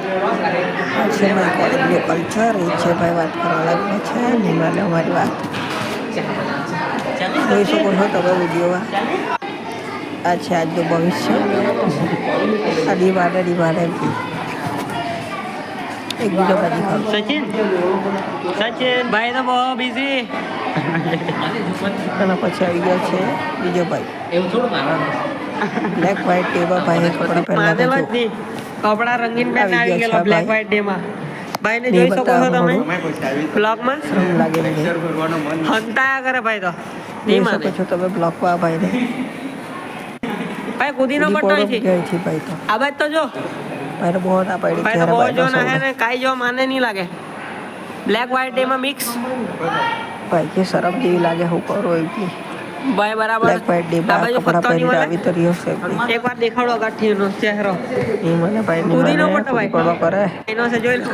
છે મારી કોલેજનું કલ્ચર એ છે ભાઈ વાત કરવા લાગ્યો છે નિમાને અમારી વાત જોઈ શકો છો તમે વિડીયોમાં આ છે આજનું ભવિષ્ય આ ડીમાને એક બીજો બાજુ ખાવ સચિન ભાઈ તો બહુ બિઝી અને પછી આવી ગયા છે બીજો ભાઈ એવું થોડું બ્લેક વ્હાઈટ ટેબલ ભાઈ કપડા પહેરલા કપડા રંગીન પેન આવી ગયેલો બ્લેક વ્હાઈટ ડે માં ભાઈ ને જોઈ શકો છો તમે બ્લોગ માં શ્રમ લાગે હંતાયા કરે ભાઈ તો જોઈ શકો છો તમે બ્લોક માં ભાઈ ને ભાઈ કુદીનો પડતો છે ભાઈ તો આ બાદ તો જો ભાઈ બહુ ના પાડી ભાઈ તો બહુ જો ના હે ને કાઈ જો માને નહીં લાગે બ્લેક વ્હાઈટ ડે માં મિક્સ ભાઈ કે શરમ જેવી લાગે હું કરો એટલી ભાઈ બરાબર બ્લેક વ્હાઈટ ડે માં કપડા પહેરીને આવી તો રહ્યો છે એકવાર દેખાડો ગાઠીનો ચહેરો એ મને ભાઈ કુદીનો પડતો ભાઈ કરે એનો છે જોઈ લો